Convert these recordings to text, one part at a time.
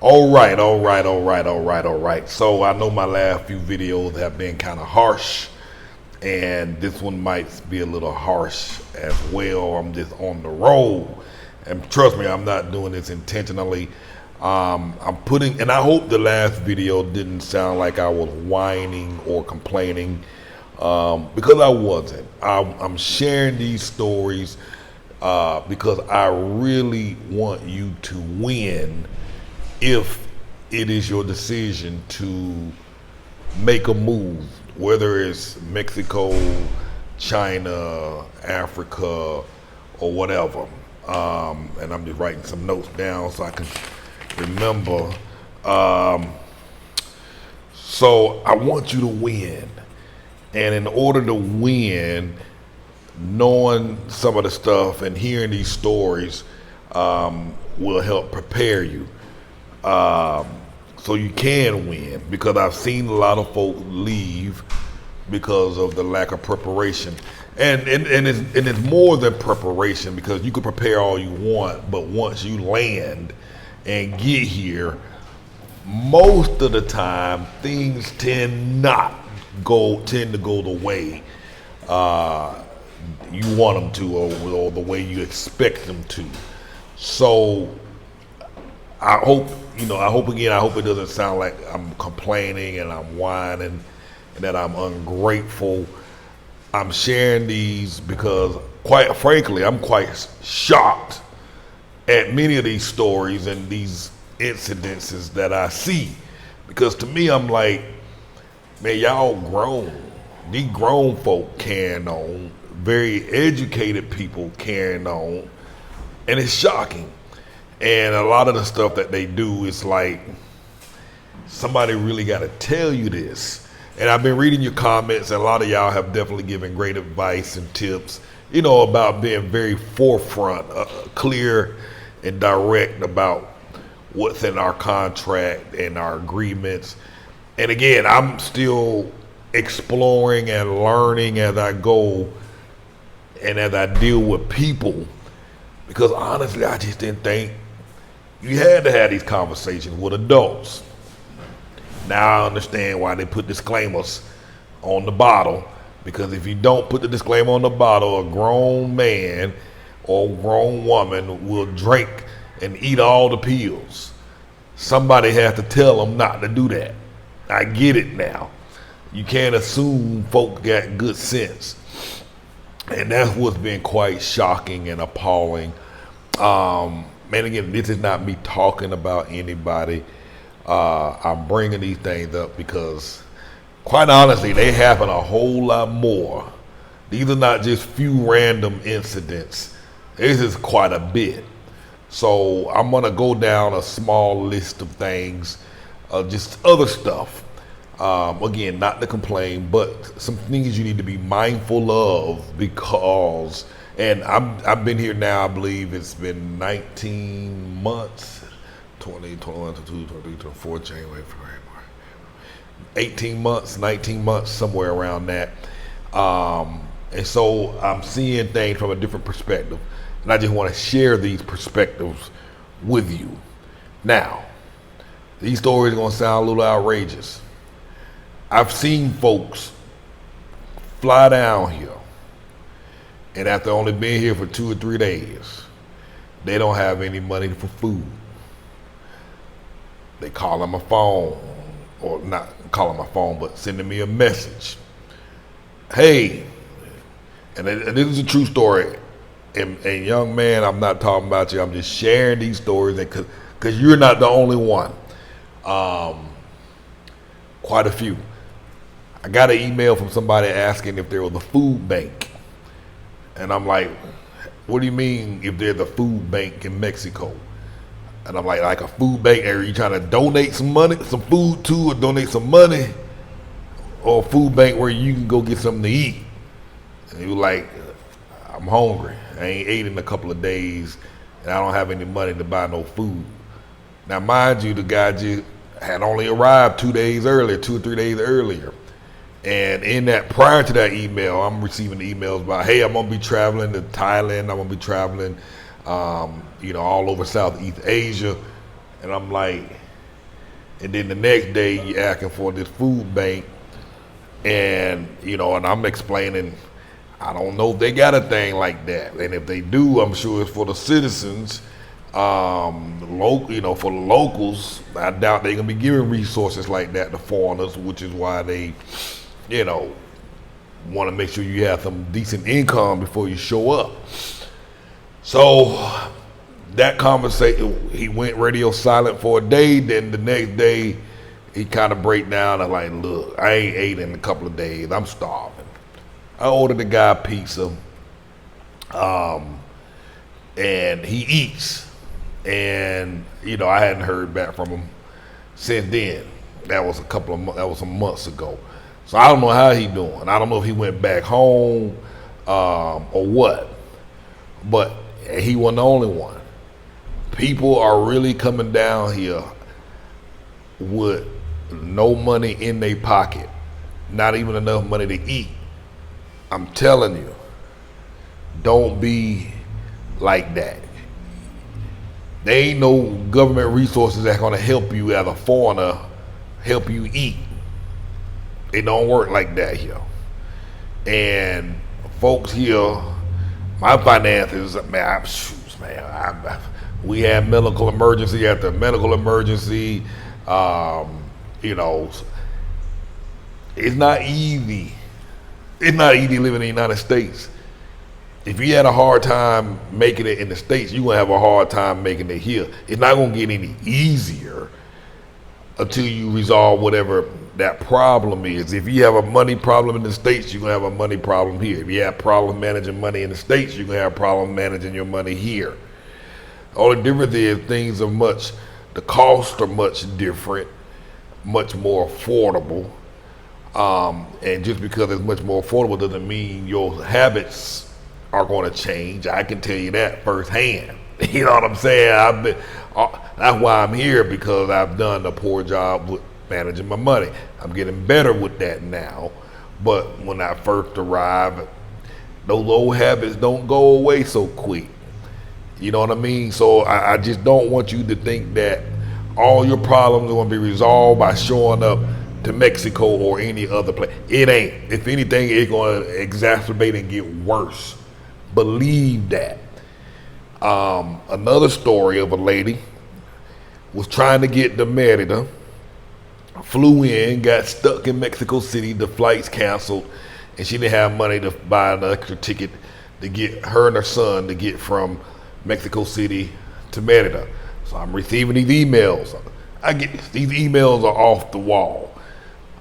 All right. So I know my last few videos have been kind of harsh, and this one might be a little harsh as well. I'm just on the roll, and trust me, I'm not doing this intentionally. I'm putting, and I hope the last video didn't sound like I was whining or complaining, because I wasn't. I'm sharing these stories because I really want you to win if it is your decision to make a move, whether it's Mexico, China, Africa, or whatever. And I'm just writing some notes down so I can remember. So I want you to win. And in order to win, knowing some of the stuff and hearing these stories will help prepare you. So you can win, because I've seen a lot of folk leave because of the lack of preparation. And it's more than preparation, because you can prepare all you want, but once you land and get here, most of the time things tend to go the way you want them to, or the way you expect them to. So I hope it doesn't sound like I'm complaining and I'm whining and that I'm ungrateful. I'm sharing these because, quite frankly, I'm quite shocked at many of these stories and these incidences that I see. Because to me, I'm like, man, y'all grown. These grown folk carrying on, very educated people carrying on, and it's shocking. And a lot of the stuff that they do is like, somebody really got to tell you this. And I've been reading your comments, and a lot of y'all have definitely given great advice and tips, about being very forefront, clear and direct about what's in our contract and our agreements. And again, I'm still exploring and learning as I go and as I deal with people, because honestly, I just didn't think you had to have these conversations with adults. Now I understand why they put disclaimers on the bottle, because if you don't put the disclaimer on the bottle, a grown man or grown woman will drink and eat all the pills. Somebody has to tell them not to do that. I get it now. You can't assume folk got good sense. And that's what's been quite shocking and appalling. Man, again, this is not me talking about anybody. I'm bringing these things up because, quite honestly, they happen a whole lot more. These are not just few random incidents. This is quite a bit. So I'm gonna go down a small list of things, just other stuff. Again, not to complain, but some things you need to be mindful of, because, and I've been here now, I believe it's been 19 months, 20, 21, 22, 23, 24, January, February, March, 18 months, 19 months, somewhere around that. And so I'm seeing things from a different perspective, and I just want to share these perspectives with you. Now, these stories are gonna sound a little outrageous. I've seen folks fly down here, and after only being here for 2 or 3 days, they don't have any money for food. They call on my phone, or not calling my phone, but sending me a message. Hey, and this is a true story. And young man, I'm not talking about you. I'm just sharing these stories because you're not the only one. Quite a few. I got an email from somebody asking if there was a food bank. And I'm like, what do you mean if there's a food bank in Mexico? And I'm like a food bank, are you trying to donate some money, some food to, or donate some money? Or a food bank where you can go get something to eat? And he was like, I'm hungry. I ain't ate in a couple of days, and I don't have any money to buy no food. Now, mind you, the guy just had only arrived 2 days earlier, 2 or 3 days earlier. And in that, prior to that email, I'm receiving emails about, hey, I'm gonna be traveling to Thailand, I'm gonna be traveling, all over Southeast Asia. And I'm like, and then the next day you asking for this food bank, and and I'm explaining, I don't know if they got a thing like that, and if they do, I'm sure it's for the citizens. For the locals, I doubt they're gonna be giving resources like that to foreigners, which is why they, want to make sure you have some decent income before you show up. So that conversation, he went radio silent for a day. Then the next day, he kind of break down and like, look, I ain't ate in a couple of days. I'm starving. I ordered the guy pizza, and he eats. And I hadn't heard back from him since then. That was some months ago. So I don't know how he doing. I don't know if he went back home or what. But he wasn't the only one. People are really coming down here with no money in their pocket, not even enough money to eat. I'm telling you, don't be like that. There ain't no government resources that's gonna help you as a foreigner, help you eat. It don't work like that here. And folks here, my finances, we had medical emergency after medical emergency. It's not easy. It's not easy living in the United States. If you had a hard time making it in the States, you're gonna have a hard time making it here. It's not gonna get any easier until you resolve whatever that problem is. If you have a money problem in the States, you're gonna have a money problem here. If you have problems managing money in the States, you're gonna have problems managing your money here. The only difference is the costs are much different, much more affordable. And just because it's much more affordable doesn't mean your habits are going to change. I can tell you that firsthand. You know what I'm saying? That's why I'm here, because I've done a poor job with managing my money. I'm getting better with that now. But when I first arrived, those old habits don't go away so quick. You know what I mean? So I just don't want you to think that all your problems are going to be resolved by showing up to Mexico or any other place. It ain't. If anything, it's going to exacerbate and get worse. Believe that. Another story of a lady was trying to get to Merida, flew in, got stuck in Mexico City, the flights canceled, and she didn't have money to buy an extra ticket to get her and her son to get from Mexico City to Merida. So I'm receiving these emails. These emails are off the wall.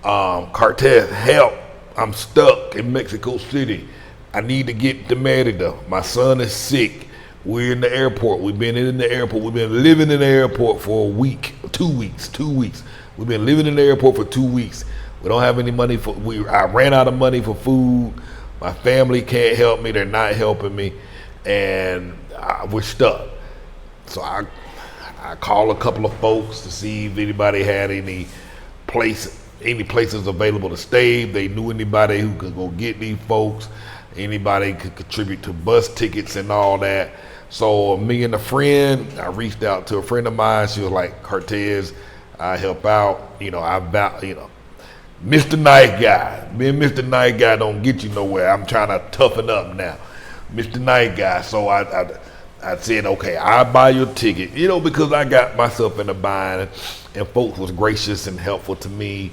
Cartess, help, I'm stuck in Mexico City. I need to get to Merida. My son is sick. We're in the airport. We've been in the airport. We've been living in the airport for a week, 2 weeks. We've been living in the airport for 2 weeks. We don't have any money I ran out of money for food. My family can't help me. They're not helping me. And we're stuck. So I called a couple of folks to see if anybody had any places available to stay. If they knew anybody who could go get these folks. Anybody could contribute to bus tickets and all that. So me and a friend, I reached out to a friend of mine. She was like, Cartess, I help out. Mr. Nice Guy. Being Mr. Nice Guy don't get you nowhere. I'm trying to toughen up now. Mr. Nice Guy. So I said, okay, I'll buy your ticket. Because I got myself in a bind, and folks was gracious and helpful to me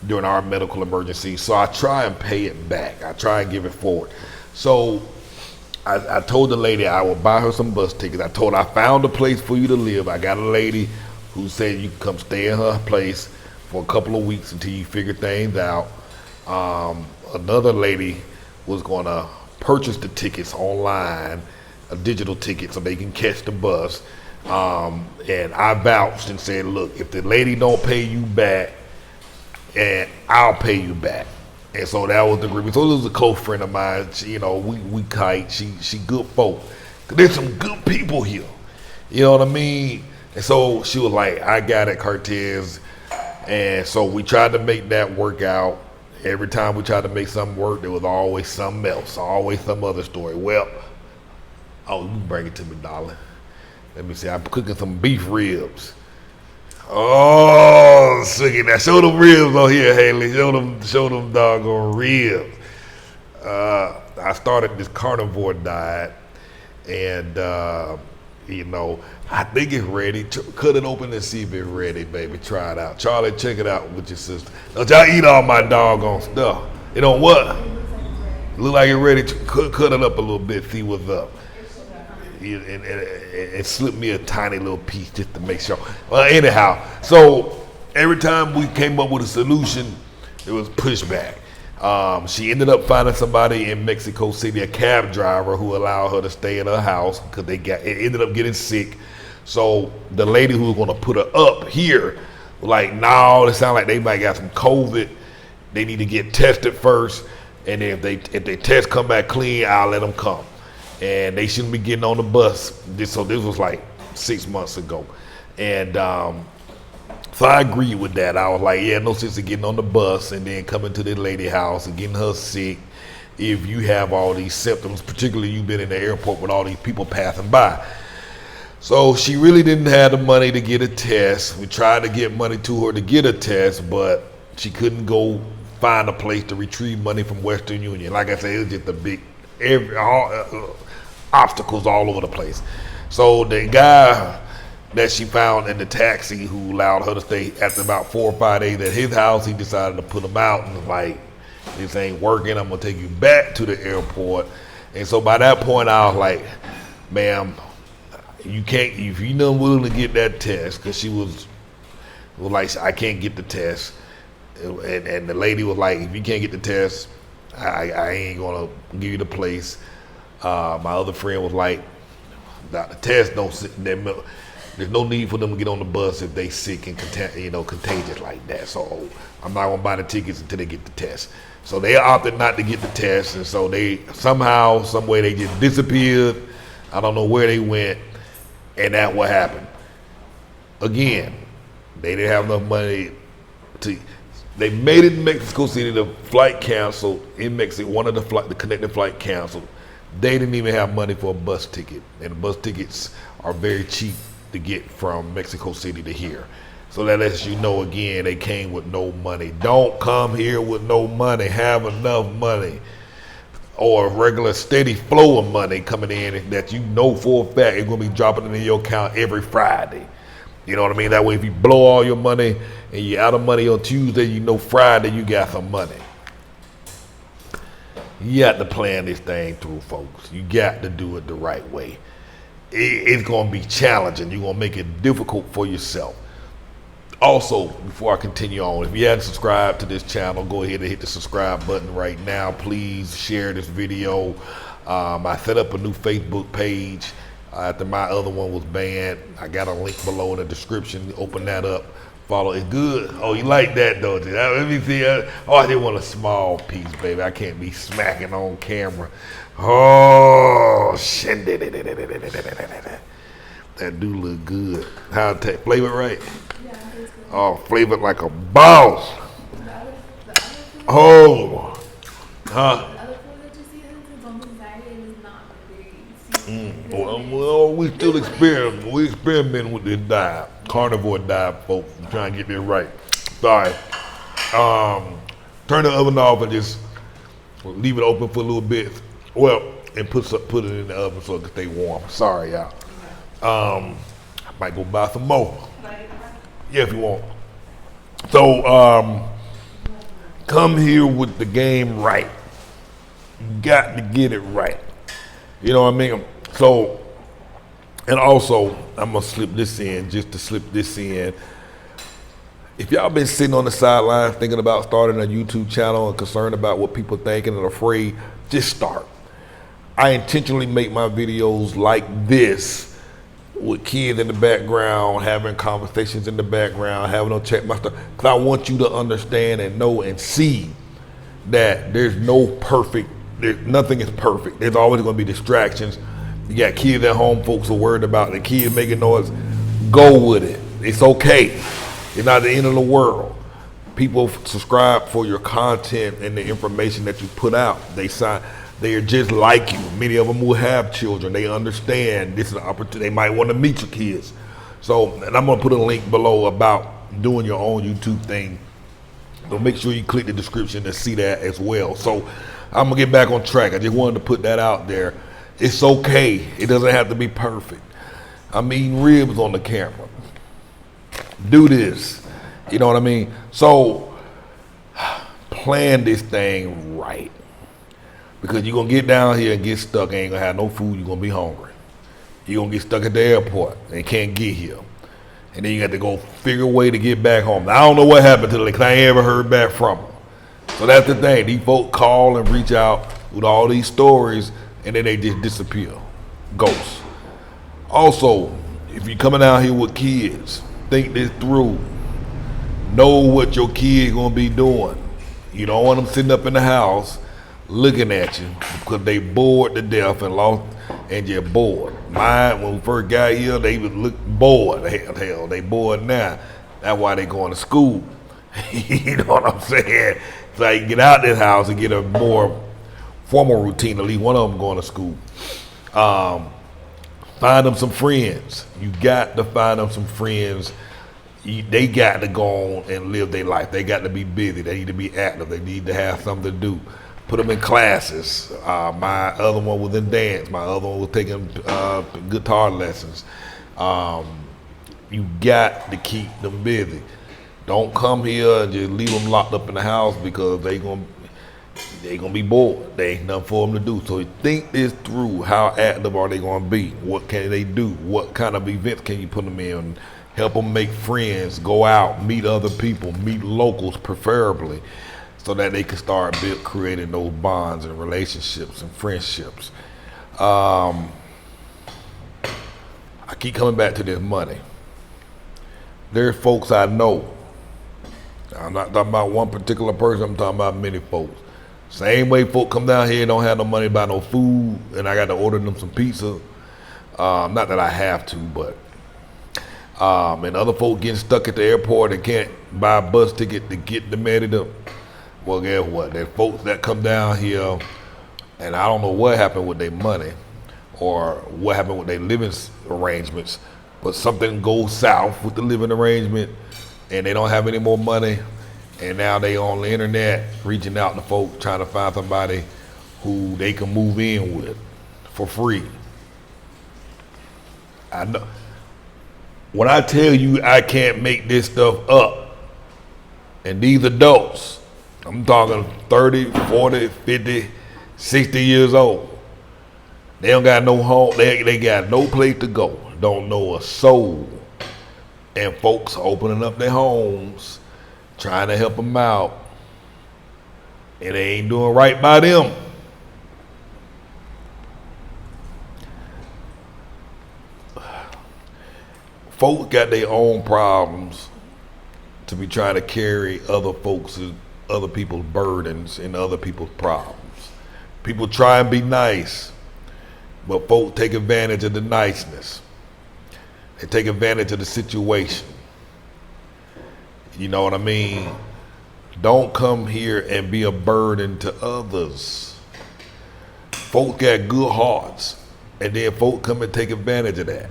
during our medical emergency. So I try and pay it back. I try and give it forward. So I told the lady I will buy her some bus tickets. I told her I found a place for you to live. I got a lady who said you can come stay in her place for a couple of weeks until you figure things out. Another lady was going to purchase the tickets online, a digital ticket, so they can catch the bus. And I vouched and said, look, if the lady don't pay you back, and I'll pay you back. And so that was the agreement. So this was a close friend of mine. She, we kite. She good folk. There's some good people here. You know what I mean? And so she was like, I got it, Cartess. And so we tried to make that work out. Every time we tried to make something work, there was always something else, always some other story. Well, you bring it to me, darling. Let me see. I'm cooking some beef ribs. Oh, Oh, singing that. Show them ribs on here, Haley. Show them doggone ribs. I started this carnivore diet, and I think it's ready. Cut it open and see if it's ready, baby. Try it out. Charlie, check it out with your sister. Don't y'all eat all my doggone stuff. It don't what? Look like it's ready. Cut it up a little bit, see what's up. And slip me a tiny little piece just to make sure. Well, anyhow, so every time we came up with a solution, it was pushback. She ended up finding somebody in Mexico City, a cab driver, who allowed her to stay in her house because it ended up getting sick. So the lady who was going to put her up here was like, no, it sounds like they might got some COVID. They need to get tested first, and then if they test come back clean, I'll let them come. And they shouldn't be getting on the bus. So this was like 6 months ago, and so I agreed with that. I was like, yeah, no sense in getting on the bus and then coming to this lady house and getting her sick if you have all these symptoms, particularly you've been in the airport with all these people passing by. So she really didn't have the money to get a test. We tried to get money to her to get a test, but she couldn't go find a place to retrieve money from Western Union. Like I said, it was just a big obstacles all over the place. So the guy that she found in the taxi who allowed her to stay after about 4 or 5 days at his house, he decided to put him out and was like, this ain't working, I'm gonna take you back to the airport. And so by that point I was like, ma'am, you can't, if you're not willing to get that test, because she was like, I can't get the test. And the lady was like, if you can't get the test, I ain't gonna give you the place. My other friend was like, the test don't sit, there's no need for them to get on the bus if they sick and contagious like that. So I'm not gonna buy the tickets until they get the test. So they opted not to get the test, and so they somehow, some way, they just disappeared. I don't know where they went, and that's what happened. Again, they didn't have enough money to. They made it in Mexico City. The flight canceled in Mexico. One of the connecting flight canceled. They didn't even have money for a bus ticket, and the bus tickets are very cheap to get from Mexico City to here. So that lets you know, again, they came with no money. Don't come here with no money. Have enough money, or a regular steady flow of money coming in that you know for a fact it's gonna be dropping into your account every Friday. You know what I mean? That way, if you blow all your money and you're out of money on Tuesday, you know Friday you got some money. You got to plan this thing through, folks. You got to do it the right way. It's going to be challenging. You're going to make it difficult for yourself. Also, before I continue on, if you haven't subscribed to this channel, go ahead and hit the subscribe button right now. Please share this video. I set up a new Facebook page after my other one was banned. I got a link below in the description. Open that up. Follow it. Good. Oh, you like that, don't you? Let me see. Oh, I just want a small piece, baby. I can't be smacking on camera. Oh, shit. That do look good. How it flavor right? Yeah, it's good. Oh, flavored like a boss. Oh. Huh? Well, we still experiment. We experimenting with this diet, carnivore diet, folks. I'm trying to get this right. Sorry. Turn the oven off and just leave it open for a little bit. Well, and put it in the oven so it can stay warm. Sorry, y'all. I might go buy some more. Yeah, if you want. So, come here with the game right. You got to get it right. You know what I mean? So, and also, I'm going to slip this in, just to slip this in. If y'all been sitting on the sidelines thinking about starting a YouTube channel and concerned about what people thinking and afraid, just start. I intentionally make my videos like this with kids in the background, having conversations in the background, having them check my stuff, because I want you to understand and know and see that there's no perfect, nothing is perfect. There's always going to be distractions. You got kids at home, folks are worried about the kids making noise. Go with it. It's okay. It's not the end of the world. People subscribe for your content and the information that you put out. They are just like you. Many of them will have children. They understand this is an opportunity. They might want to meet your kids. So, and I'm going to put a link below about doing your own YouTube thing. So make sure you click the description to see that as well. So I'm gonna get back on track. I just wanted to put that out there. It's okay. It doesn't have to be perfect. I'm eating ribs on the camera. Do this. You know what I mean? So plan this thing right. Because you're gonna get down here and get stuck, ain't gonna have no food, you're gonna be hungry. You're gonna get stuck at the airport and can't get here. And then you got to go figure a way to get back home. Now, I don't know what happened to them, because I ain't ever heard back from them. So that's the thing. These folks call and reach out with all these stories, and then they just disappear. Ghosts. Also, if you're coming out here with kids, think this through. Know what your kid gonna be doing. You don't want them sitting up in the house looking at you because they bored to death and lost and just bored. Mine, when we first got here, they would look bored. Hell, they bored now. That's why they going to school. You know what I'm saying? So I can get out this house and get a more formal routine. At least one of them going to school. Find them some friends. You got to find them some friends. They got to go on and live their life. They got to be busy. They need to be active. They need to have something to do. Put them in classes. My other one was in dance. My other one was taking guitar lessons. You got to keep them busy. Don't come here and just leave them locked up in the house because they gonna be bored. There ain't nothing for them to do. So think this through. How active are they gonna be? What can they do? What kind of events can you put them in? Help them make friends, go out, meet other people, meet locals preferably, so that they can start creating those bonds and relationships and friendships. I keep coming back to this money. There's folks I know. I'm not talking about one particular person, I'm talking about many folks. Same way folk come down here and don't have no money to buy no food, and I got to order them some pizza. Not that I have to, but and other folk getting stuck at the airport and can't buy a bus ticket to get them at it. Well, guess what? There's folks that come down here, and I don't know what happened with their money or what happened with their living arrangements, but something goes south with the living arrangement, and they don't have any more money, and now they on the internet reaching out to folk trying to find somebody who they can move in with for free. I know. When I tell you I can't make this stuff up, and these adults, I'm talking 30, 40, 50, 60 years old, they don't got no home, they got no place to go, don't know a soul. And folks opening up their homes, trying to help them out, and they ain't doing right by them. Folks got their own problems to be trying to carry other people's burdens and other people's problems. People try and be nice, but folks take advantage of the niceness. They take advantage of the situation. You know what I mean? Don't come here and be a burden to others. Folks got good hearts, and then folks come and take advantage of that.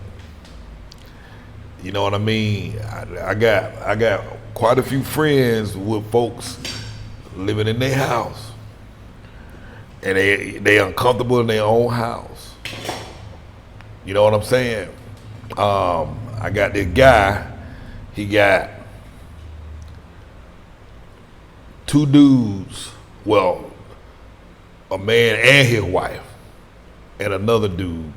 You know what I mean? I got quite a few friends with folks living in their house, and they uncomfortable in their own house. You know what I'm saying? I got this guy. He got two dudes. Well, a man and his wife, and another dude.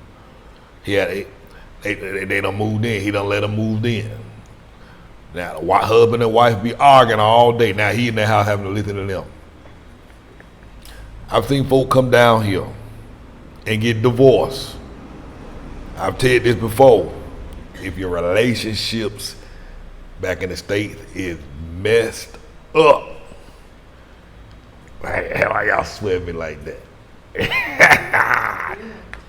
They done moved in. He done let them move in. Now the husband and wife be arguing all day. Now he in the house having to listen to them. I've seen folk come down here and get divorced. I've told this before. If your relationships back in the States is messed up, why y'all swear me like that?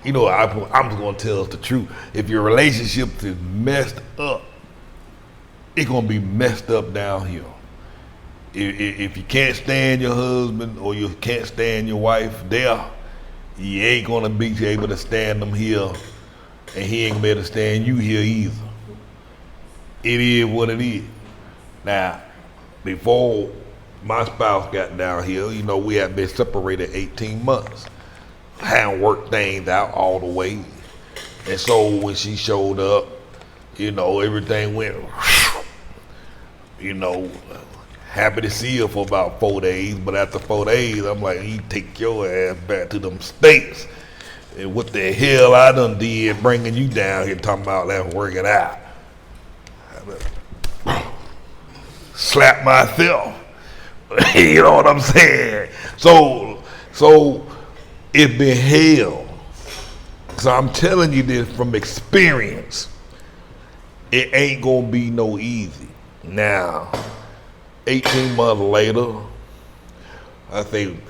You know, I'm just gonna tell us the truth. If your relationship is messed up, it's gonna be messed up down here. If you can't stand your husband or you can't stand your wife there, you ain't gonna be able to stand them here, and he ain't gonna be able to stand you here either. It is what it is. Now, before my spouse got down here, you know, we had been separated 18 months. Hadn't worked things out all the way. And so when she showed up, you know, everything went, you know, happy to see her for about 4 days. But after 4 days, I'm like, you take your ass back to them States. And what the hell I done did bringing you down here talking about let's work it out. Slap myself. You know what I'm saying? So it been hell. So I'm telling you this from experience. It ain't gonna be no easy. Now, 18 months later, I think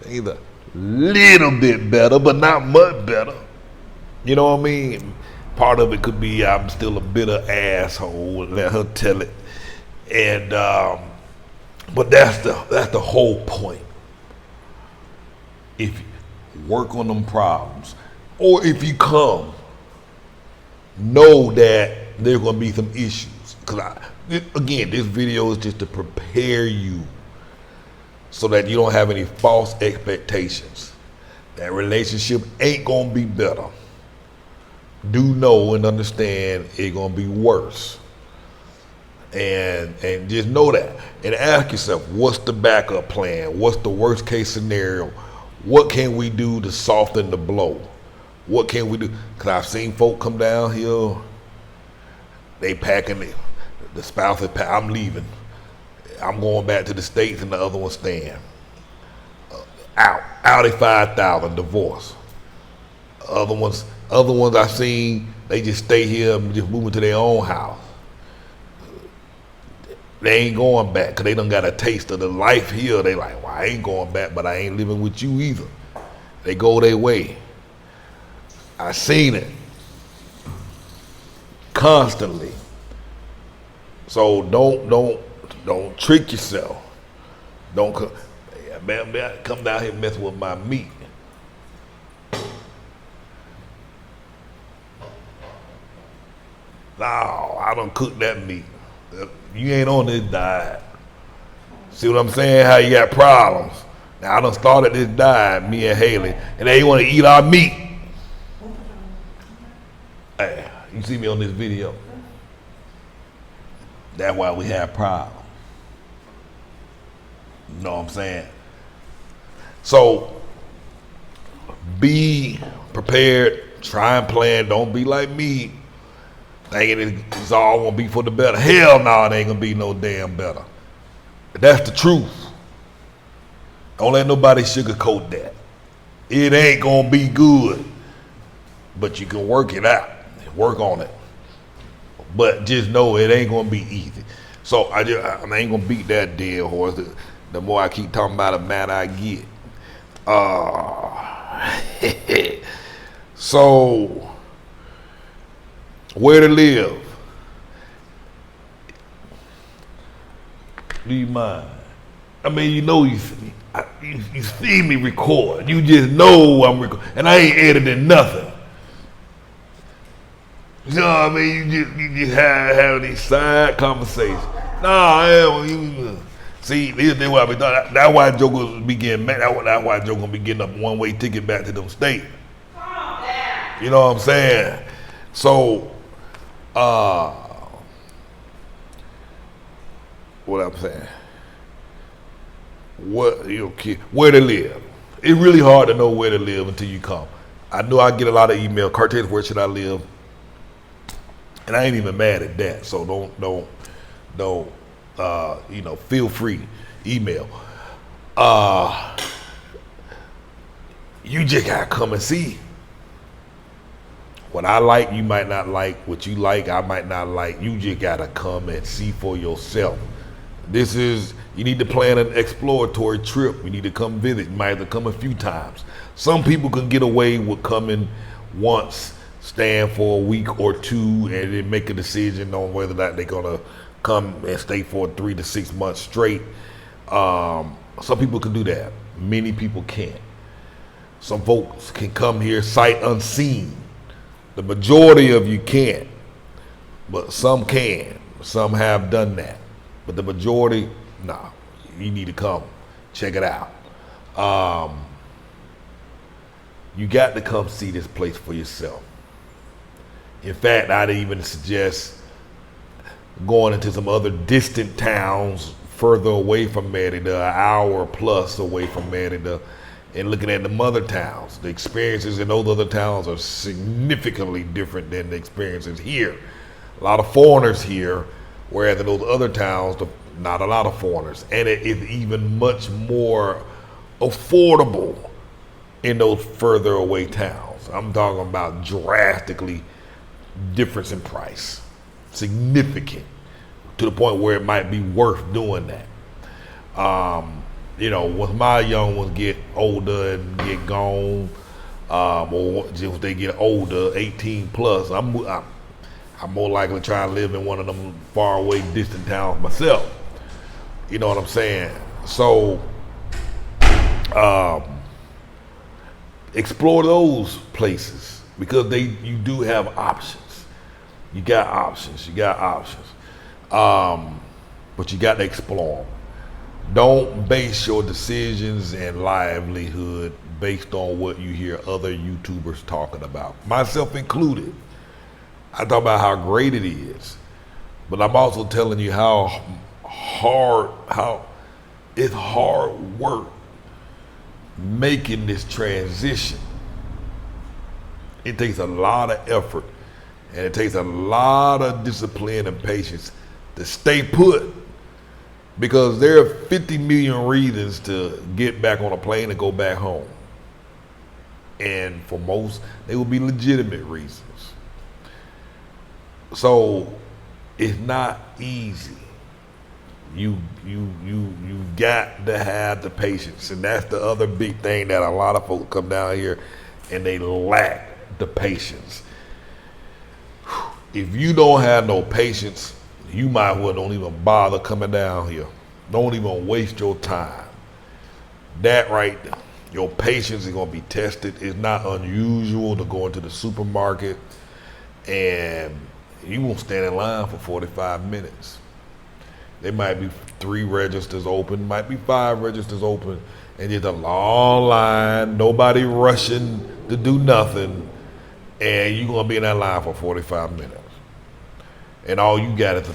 either little bit better, but not much better. You know what I mean? Part of it could be I'm still a bitter asshole. Let her tell it. And but that's the whole point. If you work on them problems, or if you come, know that there's gonna be some issues. Cause again, this video is just to prepare you so that you don't have any false expectations. That relationship ain't gonna be better. Do know and understand it's gonna be worse. And just know that. And ask yourself, what's the backup plan? What's the worst case scenario? What can we do to soften the blow? What can we do? Because I've seen folk come down here, they packing it. The spouse is packing, I'm leaving. I'm going back to the States and the other one's staying. Out at 5,000, divorce. Other ones I've seen, they just stay here and just move into their own house. They ain't going back because they done got a taste of the life here. They like, well, I ain't going back, but I ain't living with you either. They go their way. I seen it constantly. So don't trick yourself. Don't come down here messing with my meat. No, I don't cook that meat. You ain't on this diet. See what I'm saying? How you got problems. Now I done started this diet, me and Haley, and they want to eat our meat. Hey, you see me on this video. That's why we have problems. You know what I'm saying? So be prepared, try and plan, don't be like me, thinking it's all gonna be for the better. Hell no, it ain't gonna be no damn better. That's the truth. Don't let nobody sugarcoat that. It ain't gonna be good, but you can work it out, work on it. But just know it ain't gonna be easy. So I ain't gonna beat that dead horse. The more I keep talking about it, the madder I get. So where to live? Do you mind? I mean, you know, you see me record. You just know I'm recording, and I ain't editing nothing. You know what I mean? You just have these side conversations. See, this is what I be doing. That's why Joker's be getting mad. That's why Joker gonna be getting up one-way ticket back to them States. You know what I'm saying? So, what I'm saying? Where to live? It's really hard to know where to live until you come. I know I get a lot of email. Cartess, where should I live? And I ain't even mad at that. So don't feel free, email. You just gotta come and see. What I like, you might not like. What you like, I might not like. You just gotta come and see for yourself. You need to plan an exploratory trip. You need to come visit. You might have to come a few times. Some people can get away with coming once, staying for a week or two, and then make a decision on whether or not they're gonna come and stay for 3 to 6 months straight. Some people can do that. Many people can't. Some folks can come here sight unseen. The majority of you can't, but some can. Some have done that. But the majority, nah, you need to come check it out. You got to come see this place for yourself. In fact, I'd even suggest going into some other distant towns further away from Merida, an hour plus away from Merida, and looking at the mother towns. The experiences in those other towns are significantly different than the experiences here. A lot of foreigners here, whereas in those other towns, not a lot of foreigners. And it is even much more affordable in those further away towns. I'm talking about drastically difference in price. Significant, to the point where it might be worth doing that. Once my young ones get older and get gone, or just they get older, 18 plus, I'm more likely to try and live in one of them far away, distant towns myself. You know what I'm saying? So, explore those places because you do have options. You got options. But you got to explore them. Don't base your decisions and livelihood based on what you hear other YouTubers talking about, myself included. I talk about how great it is, but I'm also telling you how it's hard work making this transition. It takes a lot of effort. And it takes a lot of discipline and patience to stay put because there are 50 million reasons to get back on a plane and go back home. And for most, they will be legitimate reasons. So it's not easy. You got to have the patience. And that's the other big thing that a lot of folks come down here and they lack the patience. If you don't have no patience, you might as well don't even bother coming down here. Don't even waste your time. That right there, your patience is gonna be tested. It's not unusual to go into the supermarket and you won't stand in line for 45 minutes. There might be 3 registers open, might be 5 registers open, and just a long line, nobody rushing to do nothing, and you're gonna be in that line for 45 minutes. And all you got is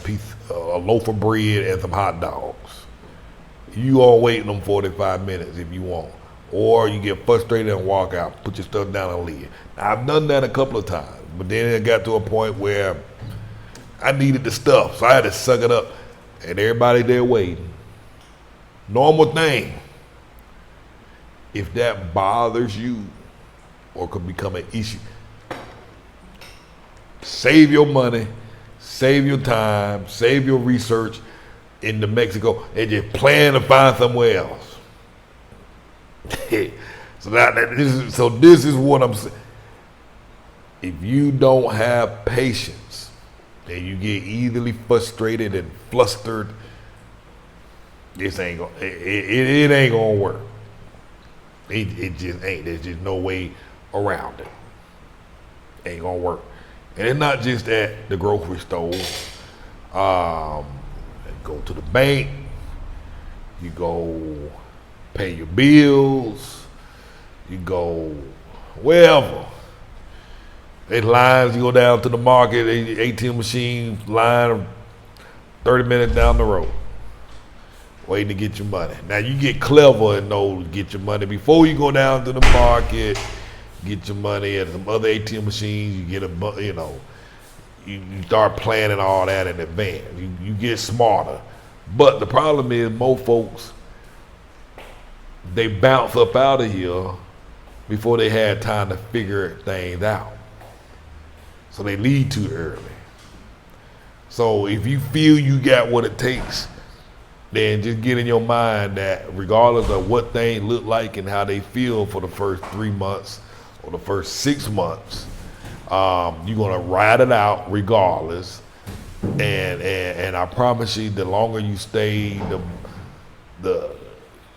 a loaf of bread and some hot dogs. You all waiting them 45 minutes if you want. Or you get frustrated and walk out, put your stuff down and leave. Now, I've done that a couple of times, but then it got to a point where I needed the stuff, so I had to suck it up. And everybody there waiting. Normal thing. If that bothers you or could become an issue, save your money, save your time, save your research into Mexico, and just plan to find somewhere else. So this is what I'm saying. If you don't have patience and you get easily frustrated and flustered, this ain't gonna it ain't gonna work. It just ain't. There's just no way around it. Ain't gonna work. And it's not just at the grocery store. Go to the bank. You go pay your bills. You go wherever. There's lines. You go down to the market, ATM machine line 30 minutes down the road, waiting to get your money. Now you get clever and know to get your money before you go down to the market. Get your money at some other ATM machines. You get you start planning all that in advance. You get smarter. But the problem is most folks, they bounce up out of here before they had time to figure things out. So they leave too early. So if you feel you got what it takes, then just get in your mind that regardless of what things look like and how they feel for the first 3 months or the first 6 months, you're gonna ride it out regardless. And I promise you, the longer you stay,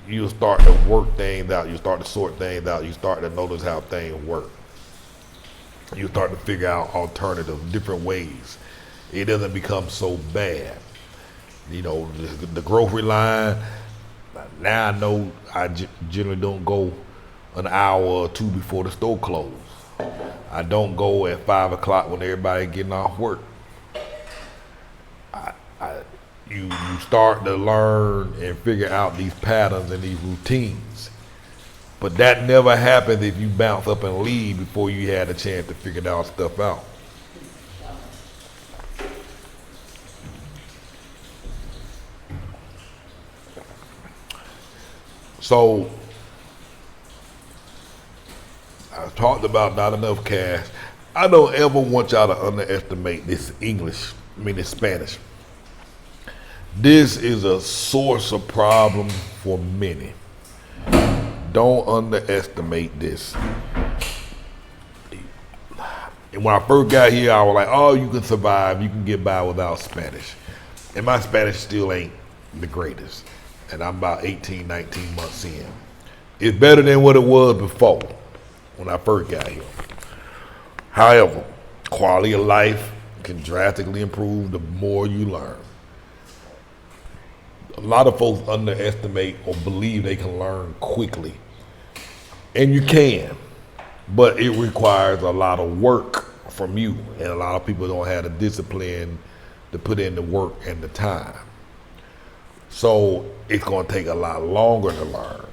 you'll start to work things out. You start to sort things out. You start to notice how things work. You start to figure out alternatives, different ways. It doesn't become so bad. You know, the grocery line. Now I know generally don't go an hour or two before the store closes. I don't go at 5 o'clock when everybody getting off work. You start to learn and figure out these patterns and these routines. But that never happens if you bounce up and leave before you had a chance to figure that stuff out. So I talked about not enough cash. I don't ever want y'all to underestimate this this Spanish. This is a source of problem for many. Don't underestimate this. And when I first got here, I was like, oh, you can survive, you can get by without Spanish. And my Spanish still ain't the greatest. And I'm about 18, 19 months in. It's better than what it was before when I first got here. However, quality of life can drastically improve the more you learn. A lot of folks underestimate or believe they can learn quickly. And you can, but it requires a lot of work from you. And a lot of people don't have the discipline to put in the work and the time. So it's gonna take a lot longer to learn.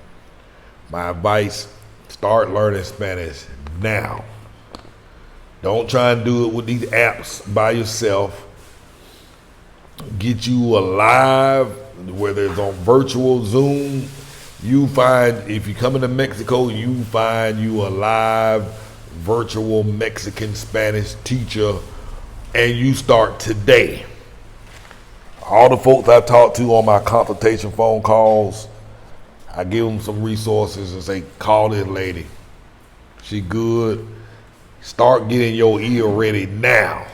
My advice, start learning Spanish now. Don't try and do it with these apps by yourself. Get you a live, whether it's on virtual Zoom. You find, if you come into Mexico, you find you a live virtual Mexican Spanish teacher, and you start today. All the folks I talk to on my consultation phone calls, I give them some resources and say, call this lady. She good. Start getting your ear ready now,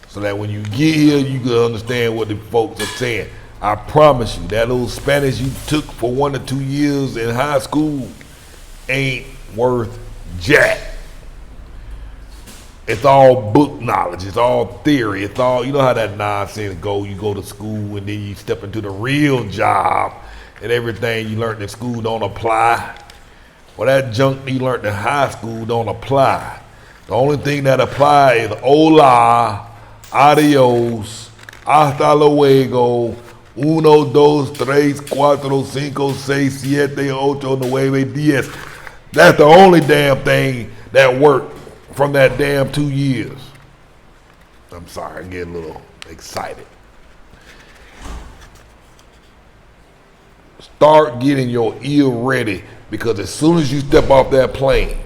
so that when you get here, you can understand what the folks are saying. I promise you, that little Spanish you took for 1 or 2 years in high school ain't worth jack. It's all book knowledge. It's all theory. It's all, you know how that nonsense go. You go to school and then you step into the real job and everything you learned in school don't apply. Well, that junk you learned in high school don't apply. The only thing that applies is hola, adios, hasta luego, 1, 2, 3, 4, 5, 6, 7, 8, 9, 10. That's the only damn thing that worked from that damn 2 years. I'm sorry, I get a little excited. Start getting your ear ready, because as soon as you step off that plane,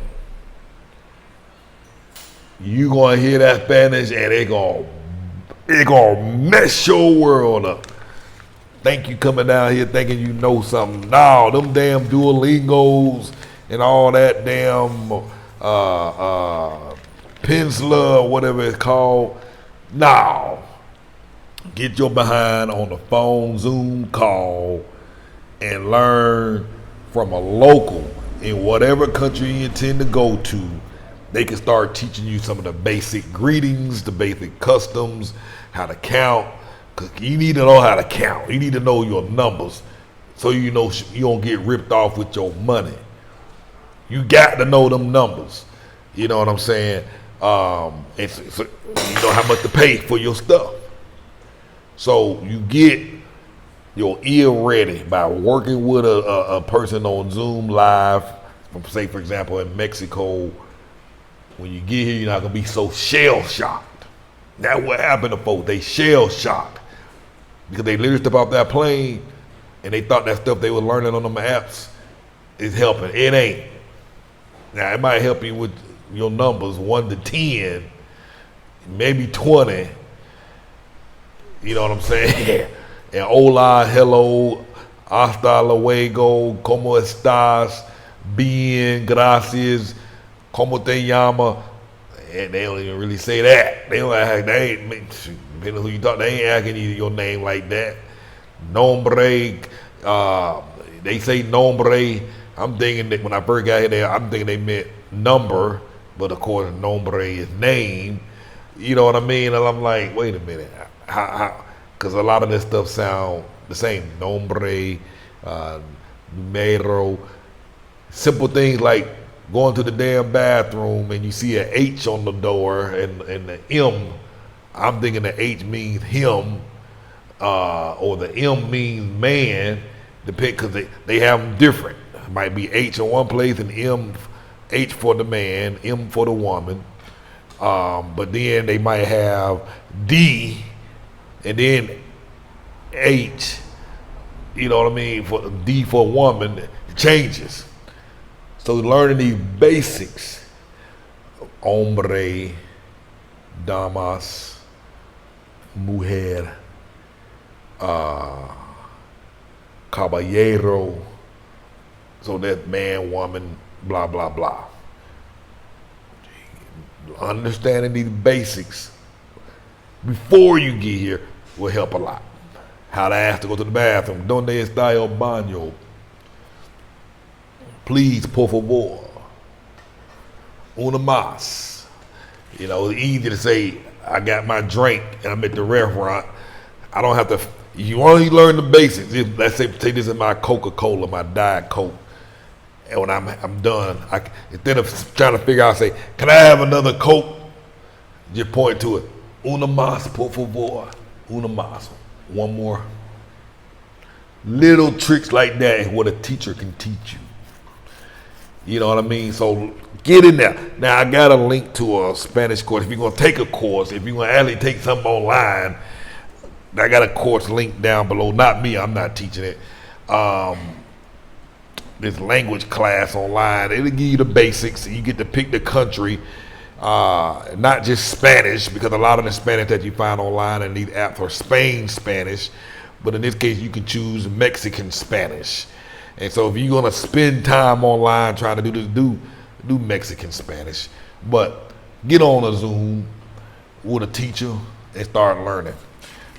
you gonna hear that Spanish and it gonna mess your world up. Think you coming down here thinking you know something. No, them damn Duolingos and all that damn Peninsula or whatever it's called. No. Get your behind on the phone Zoom call and learn from a local in whatever country you intend to go to. They can start teaching you some of the basic greetings, the basic customs, how to count. Cause you need to know how to count. You need to know your numbers, so you know you don't get ripped off with your money. You got to know them numbers. You know what I'm saying? And so you know how much to pay for your stuff. So you get your ear ready by working with a person on Zoom live. From, say, for example, in Mexico. When you get here, you're not gonna be so shell shocked. That's what happened to folks. They shell shocked because they literally step off that plane and they thought that stuff they were learning on them apps is helping. It ain't. Now it might help you with your numbers 1 to 10, maybe 20. You know what I'm saying? And hola, hello, hasta luego, como estás, bien, gracias, como te llama. And they don't even really say that. They don't act, they ain't, depending on who you talk, they ain't asking you your name like that. Nombre, they say nombre. I'm thinking that when I first got here, I'm thinking they meant number, but of course nombre is name. You know what I mean? And I'm like, wait a minute, because a lot of this stuff sound the same. Nombre, numero, simple things like going to the damn bathroom and you see an H on the door and the M. I'm thinking the H means him, or the M means man, because they have them different. It might be H in one place and H for the man, M for the woman. But then they might have D and then H, you know what I mean, for D for a woman, it changes. So learning these basics, hombre, damas, mujer, caballero, so that's man, woman, blah, blah, blah. Understanding these basics before you get here will help a lot. How to ask to go to the bathroom. Donde está el baño? Please, por favor. Una más. You know, it's easy to say, I got my drink and I'm at the restaurant. I don't have to, you only learn the basics. Let's say this is my Coca-Cola, my Diet Coke. And when I'm done, instead of trying to figure out, say, can I have another Coke? Just point to it. Una más, por favor. Una más. One more. Little tricks like that is what a teacher can teach you. You know what I mean? So get in there. Now I got a link to a Spanish course. If you're gonna take a course, if you're gonna actually take something online, I got a course link down below. Not me, I'm not teaching it. This language class online. It'll give you the basics. You get to pick the country, not just Spanish, because a lot of the Spanish that you find online in these apps are Spain Spanish, but in this case you can choose Mexican Spanish. And so if you're gonna spend time online trying to do this, do Mexican Spanish, but get on a Zoom with a teacher and start learning,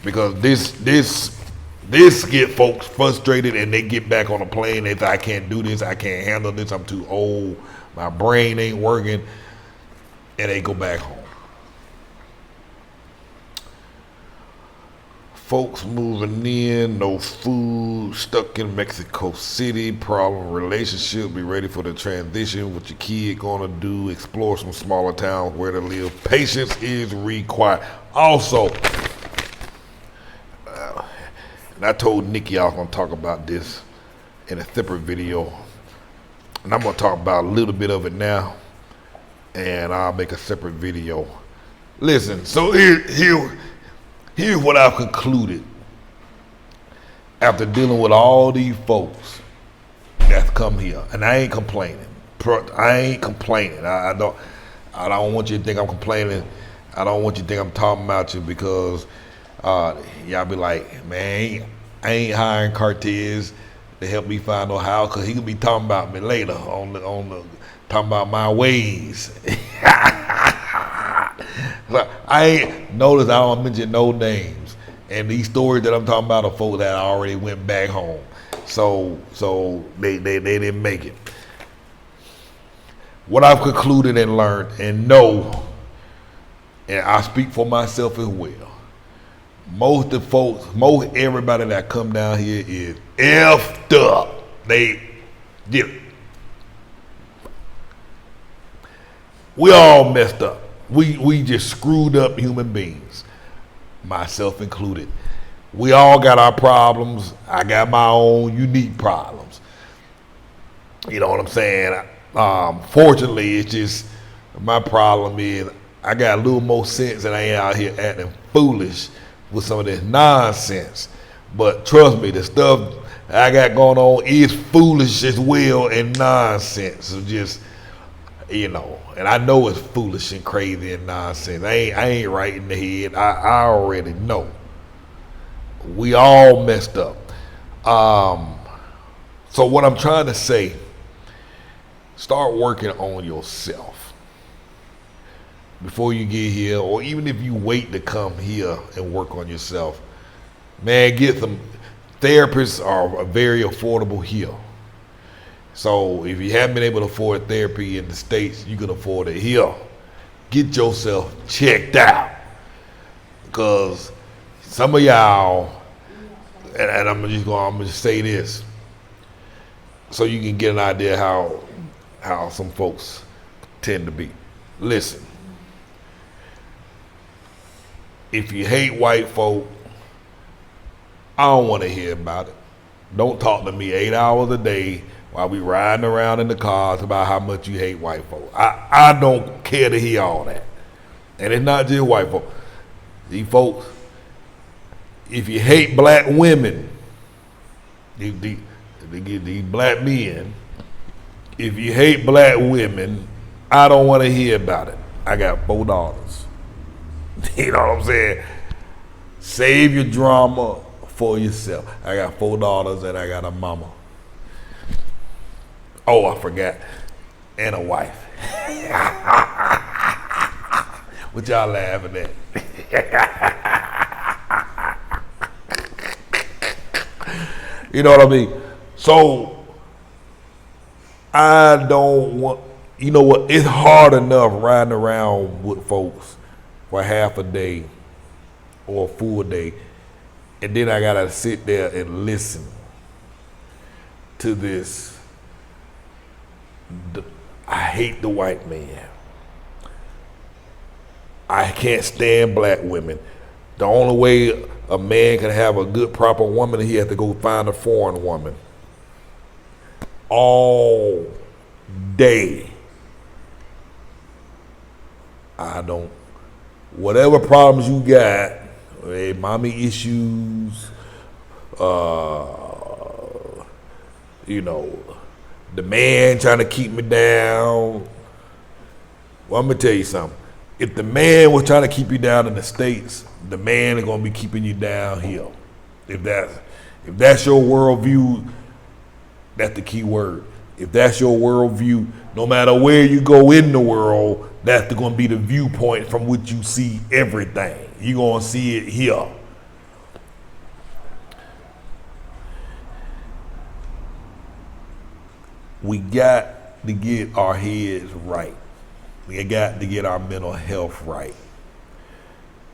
because this get folks frustrated and they get back on a plane. They say, I can't do this, I can't handle this, I'm too old, my brain ain't working, and they go back home. Folks moving in, no food, stuck in Mexico City, problem relationship, be ready for the transition, what your kid gonna do, explore some smaller towns where to live. Patience is required. Also, and I told Nikki I was gonna talk about this in a separate video, and I'm gonna talk about a little bit of it now, and I'll make a separate video. Listen, so here's what I've concluded after dealing with all these folks that's come here, and I ain't complaining. I don't want you to think I'm complaining. I don't want you to think I'm talking about you, because y'all be like, man, I ain't hiring Cartess to help me find no house, because he could be talking about me later on the talking about my ways. I ain't noticed I don't mention no names, and these stories that I'm talking about are folks that already went back home, so they didn't make it. What I've concluded and learned and know, and I speak for myself as well, most everybody that come down here is effed up. We all messed up. We just screwed up human beings, myself included. We all got our problems. I got my own unique problems. You know what I'm saying? Fortunately, it's just, my problem is I got a little more sense than I am out here acting foolish with some of this nonsense. But trust me, the stuff I got going on is foolish as well and nonsense. So just, you know, and I know it's foolish and crazy and nonsense. I ain't right in the head. I already know. We all messed up. So what I'm trying to say, start working on yourself before you get here, or even if you wait to come here and work on yourself. Man, get some therapists are very affordable here. So if you haven't been able to afford therapy in the States, you can afford it here. Get yourself checked out, because some of y'all, and I'm gonna just say this, so you can get an idea how some folks tend to be. Listen, if you hate white folk, I don't want to hear about it. Don't talk to me 8 hours a day while we riding around in the cars about how much you hate white folk. I don't care to hear all that. And it's not just white folk. These folks, if you hate black women, these black men, if you hate black women, I don't want to hear about it. I got 4 daughters. You know what I'm saying? Save your drama for yourself. I got 4 daughters and I got a mama. Oh, I forgot. And a wife. What y'all laughing at? You know what I mean? So I don't want, you know what, it's hard enough riding around with folks for half a day or a full day, and then I gotta sit there and listen to this. I hate the white man. I can't stand black women. The only way a man can have a good, proper woman, he has to go find a foreign woman. All day. I don't. Whatever problems you got, hey, mommy issues, you know, the man trying to keep me down. Well, I'm gonna tell you something. If the man was trying to keep you down in the States, the man is gonna be keeping you down here. If that's your worldview, that's the key word. If that's your worldview, no matter where you go in the world, that's gonna be the viewpoint from which you see everything. You're gonna see it here. We got to get our heads right. We got to get our mental health right.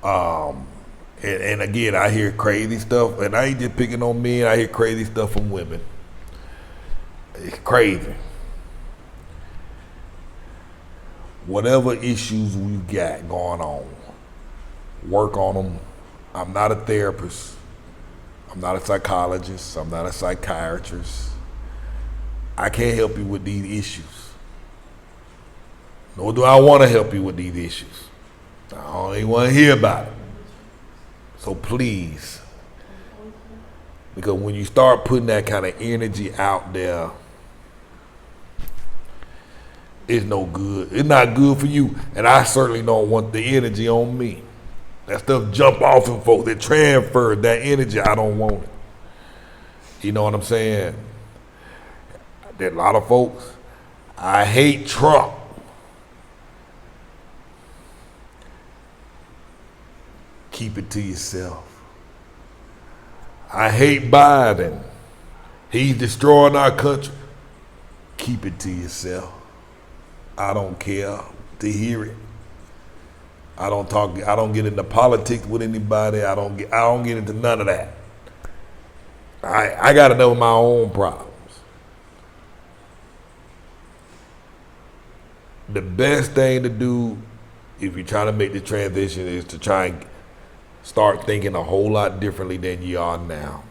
And again, I hear crazy stuff, and I ain't just picking on men, I hear crazy stuff from women. It's crazy. Whatever issues we got going on, work on them. I'm not a therapist. I'm not a psychologist. I'm not a psychiatrist. I can't help you with these issues. Nor do I want to help you with these issues. I don't even want to hear about it. So please, because when you start putting that kind of energy out there, it's no good. It's not good for you. And I certainly don't want the energy on me. That stuff jump off of folks that transfer that energy. I don't want it. You know what I'm saying? There are a lot of folks, I hate Trump. Keep it to yourself. I hate Biden. He's destroying our country. Keep it to yourself. I don't care to hear it. I don't get into politics with anybody. I don't get into none of that. I got to know my own problems. The best thing to do if you're trying to make the transition is to try and start thinking a whole lot differently than you are now.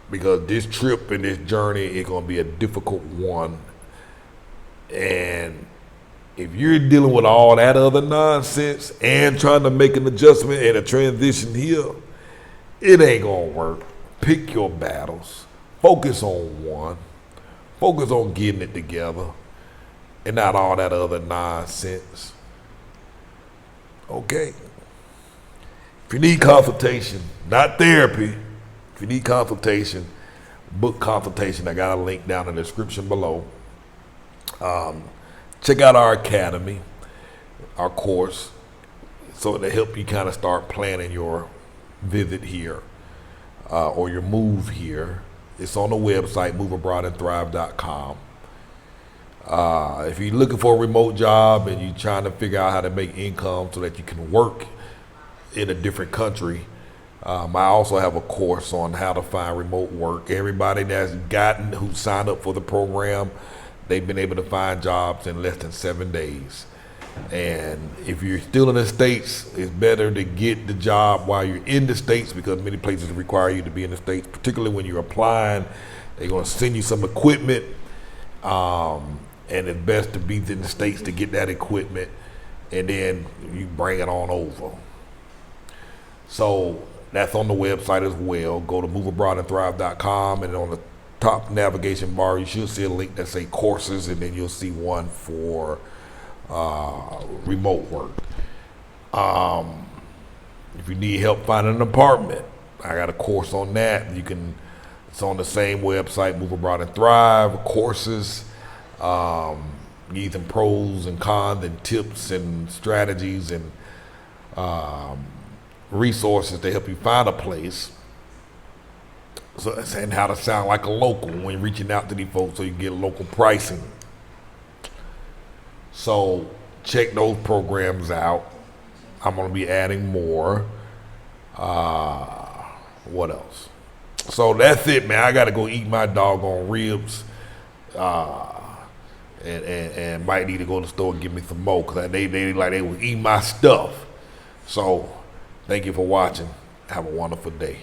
Because this trip and this journey is going to be a difficult one. And if you're dealing with all that other nonsense and trying to make an adjustment and a transition here, it ain't going to work. Pick your battles. Focus on one. Focus on getting it together and not all that other nonsense. Okay. If you need consultation, not therapy, if you need consultation, book consultation. I got a link down in the description below. Check out our academy, our course, so to help you kind of start planning your visit here or your move here. It's on the website, moveabroadandthrive.com. If you're looking for a remote job and you're trying to figure out how to make income so that you can work in a different country, I also have a course on how to find remote work. Everybody who signed up for the program, they've been able to find jobs in less than 7 days. And if you're still in the States, it's better to get the job while you're in the States, because many places require you to be in the States, particularly when you're applying. They're going to send you some equipment, and it's best to be in the States to get that equipment, and then you bring it on over. So that's on the website as well. Go to moveabroadandthrive.com, and on the top navigation bar, you should see a link that say courses, and then you'll see one for remote work. If you need help finding an apartment, I got a course on that. It's on the same website, Move Abroad and Thrive, courses, give them pros and cons and tips and strategies and resources to help you find a place. So, and how to sound like a local when reaching out to these folks so you get local pricing. So check those programs out. I'm going to be adding more. What else? So that's it, man. I got to go eat my doggone ribs. And might need to go to the store and get me some more, because they was eating my stuff. So thank you for watching. Have a wonderful day.